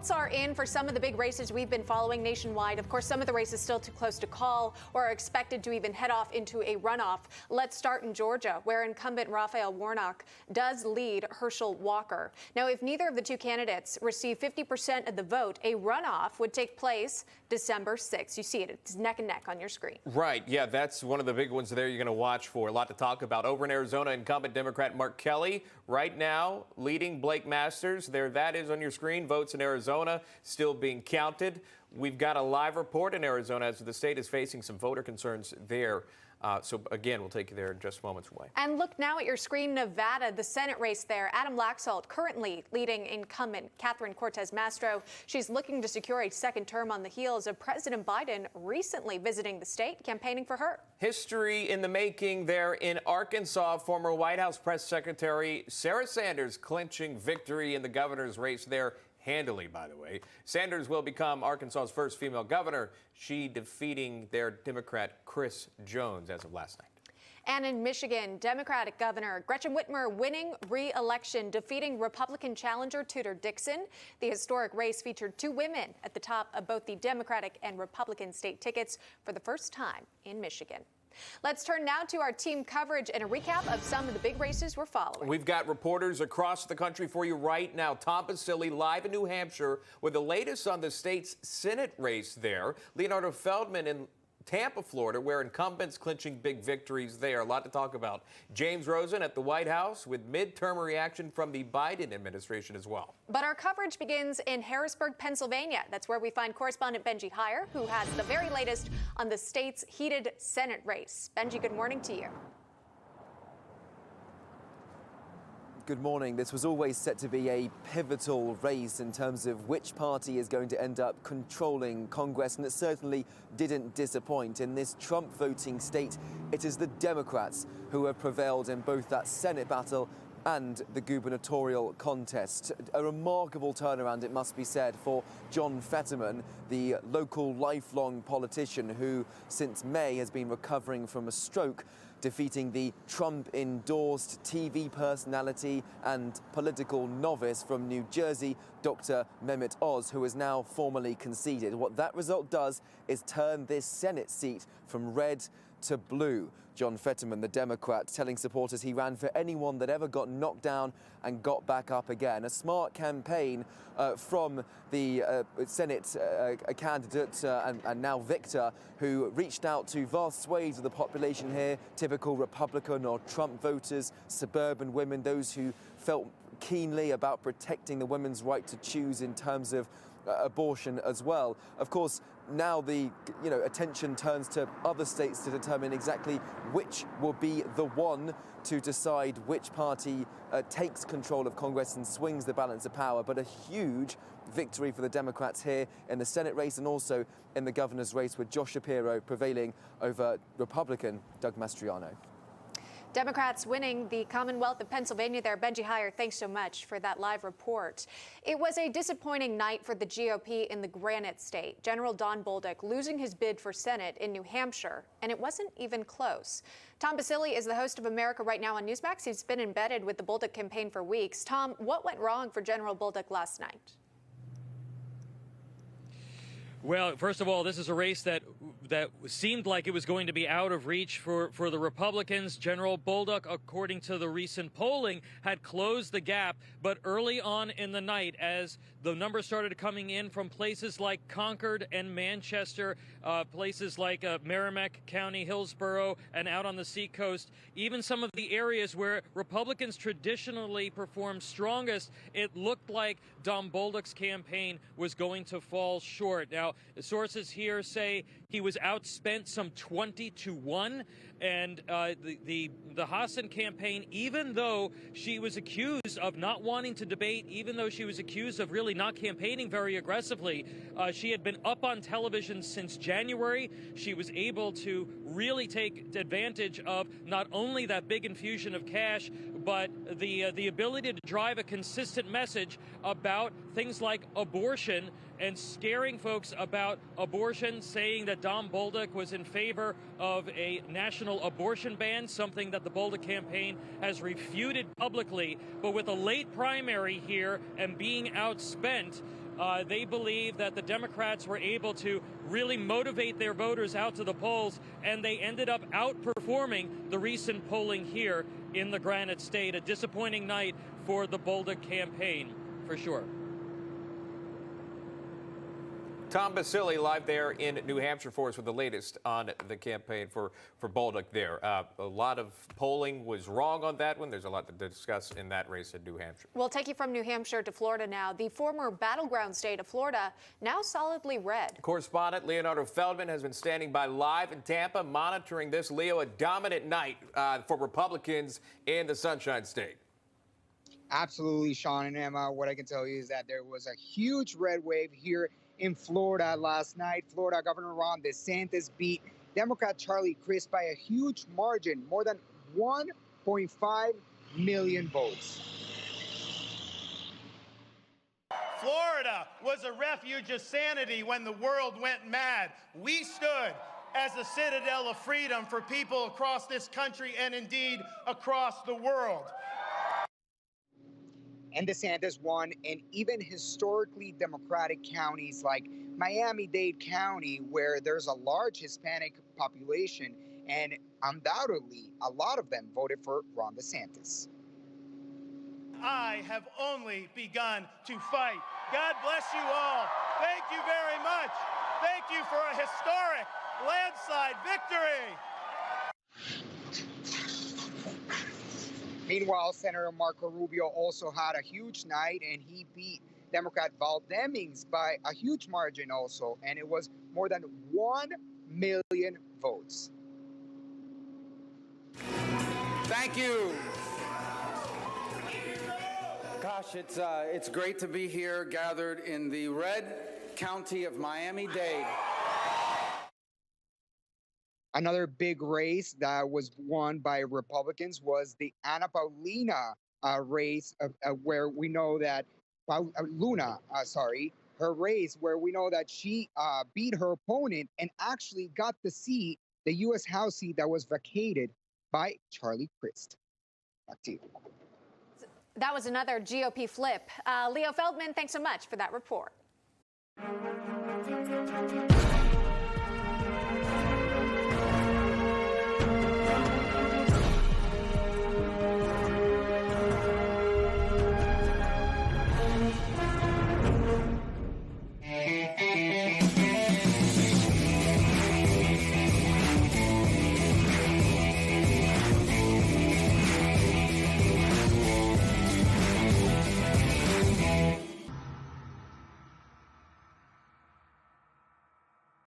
results are in for some of the big races we've been following nationwide. Of course, some of the races still too close to call or are expected to even head off into a runoff. Let's start in Georgia, where incumbent Raphael Warnock does lead Herschel Walker. Now, if neither of the two candidates receive 50% of the vote, a runoff would take place December 6th. You see it. It's neck and neck on your screen. Right. Yeah, that's one of the big ones there you're going to watch for. A lot to talk about. Over in Arizona, incumbent Democrat Mark Kelly right now leading Blake Masters. There that is on your screen. Votes in Arizona still being counted. We've got a live report in Arizona as the state is facing some voter concerns there. So, again, we'll take you there in just moments away. And look now at your screen, Nevada, the Senate race there. Adam Laxalt currently leading incumbent Catherine Cortez Masto. She's looking to secure a second term on the heels of President Biden recently visiting the state, campaigning for her. History in the making there in Arkansas. Former White House Press Secretary Sarah Sanders clinching victory in the governor's race there. Handily, by the way. Sanders will become Arkansas's first female governor, she defeating their Democrat Chris Jones as of last night. And in Michigan, Democratic Governor Gretchen Whitmer winning re-election, defeating Republican challenger Tudor Dixon. The historic race featured two women at the top of both the Democratic and Republican state tickets for the first time in Michigan. Let's turn now to our team coverage and a recap of some of the big races we're following. We've got reporters across the country for you right now. Tom Basile live in New Hampshire with the latest on the state's Senate race there. Leonardo Feldman in Tampa, Florida, where incumbents clinching big victories there. A lot to talk about. James Rosen at the White House with midterm reaction from the Biden administration as well. But our coverage begins in Harrisburg, Pennsylvania. That's where we find correspondent Benji Heyer, who has the very latest on the state's heated Senate race. Benji, good morning to you. Good morning. This was always set to be a pivotal race in terms of which party is going to end up controlling Congress, and it certainly didn't disappoint. In this Trump voting state, it is the Democrats who have prevailed in both that Senate battle and the gubernatorial contest. A remarkable turnaround, it must be said, for John Fetterman, the local lifelong politician who since May has been recovering from a stroke, defeating the Trump-endorsed TV personality and political novice from New Jersey, Dr. Mehmet Oz, who is now formally conceded. What that result does is turn this Senate seat from red to blue. John Fetterman, the Democrat, telling supporters he ran for anyone that ever got knocked down and got back up again. A smart campaign from the Senate candidate and now victor, who reached out to vast swathes of the population here, typical Republican or Trump voters, suburban women, those who felt keenly about protecting the women's right to choose in terms of abortion as well. Of course, now the attention turns to other states to determine exactly which will be the one to decide which party takes control of Congress and swings the balance of power. But a huge victory for the Democrats here in the Senate race and also in the governor's race, with Josh Shapiro prevailing over Republican Doug Mastriano. Democrats winning the Commonwealth of Pennsylvania there. Benji Heyer, thanks so much for that live report. It was a disappointing night for the GOP in the Granite State. General Don Bolduc losing his bid for Senate in New Hampshire, and it wasn't even close. Tom Basile is the host of America Right Now on Newsmax. He's been embedded with the Bolduc campaign for weeks. Tom, what went wrong for General Bolduc last night? Well, first of all, this is a race that seemed like it was going to be out of reach for the Republicans. General Bolduc, according to the recent polling, had closed the gap, but early on in the night, as the numbers started coming in from places like Concord and Manchester, places like Merrimack County, Hillsborough, and out on the seacoast, even some of the areas where Republicans traditionally perform strongest, it looked like Don Bolduc's campaign was going to fall short. Now, sources here say he was outspent some 20-1, and the Hassan campaign, even though she was accused of not wanting to debate, even though she was accused of really not campaigning very aggressively, she had been up on television since January. She was able to really take advantage of not only that big infusion of cash, but the ability to drive a consistent message about things like abortion and scaring folks about abortion, saying that Don Bolduc was in favor of a national abortion ban, something that the Bolduc campaign has refuted publicly. But with a late primary here and being outspent, They believe that the Democrats were able to really motivate their voters out to the polls, and they ended up outperforming the recent polling here in the Granite State. A disappointing night for the Bolduc campaign, for sure. Tom Basile live there in New Hampshire for us with the latest on the campaign for Bolduc there. A lot of polling was wrong on that one. There's a lot to discuss in that race in New Hampshire. We'll take you from New Hampshire to Florida now. The former battleground state of Florida now solidly red. Correspondent Leonardo Feldman has been standing by live in Tampa monitoring this. Leo, a dominant night for Republicans in the Sunshine State. Absolutely, Sean and Emma. What I can tell you is that there was a huge red wave here in Florida last night. Florida Governor Ron DeSantis beat Democrat Charlie Crist by a huge margin, more than 1.5 million votes. Florida was a refuge of sanity when the world went mad. We stood as a citadel of freedom for people across this country and indeed across the world. And DeSantis won in even historically Democratic counties like Miami-Dade County, where there's a large Hispanic population, and undoubtedly a lot of them voted for Ron DeSantis. I have only begun to fight. God bless you all. Thank you very much. Thank you for a historic landslide victory. Meanwhile, Senator Marco Rubio also had a huge night, and he beat Democrat Val Demings by a huge margin also, and it was more than 1 million votes. Thank you. Gosh, it's great to be here, gathered in the red county of Miami-Dade. Another big race that was won by Republicans was the Ana Paulina race, where we know that her race, where we know that she beat her opponent and actually got the seat, the U.S. House seat that was vacated by Charlie Crist. Back to you. That was another GOP flip. Leo Feldman, thanks so much for that report.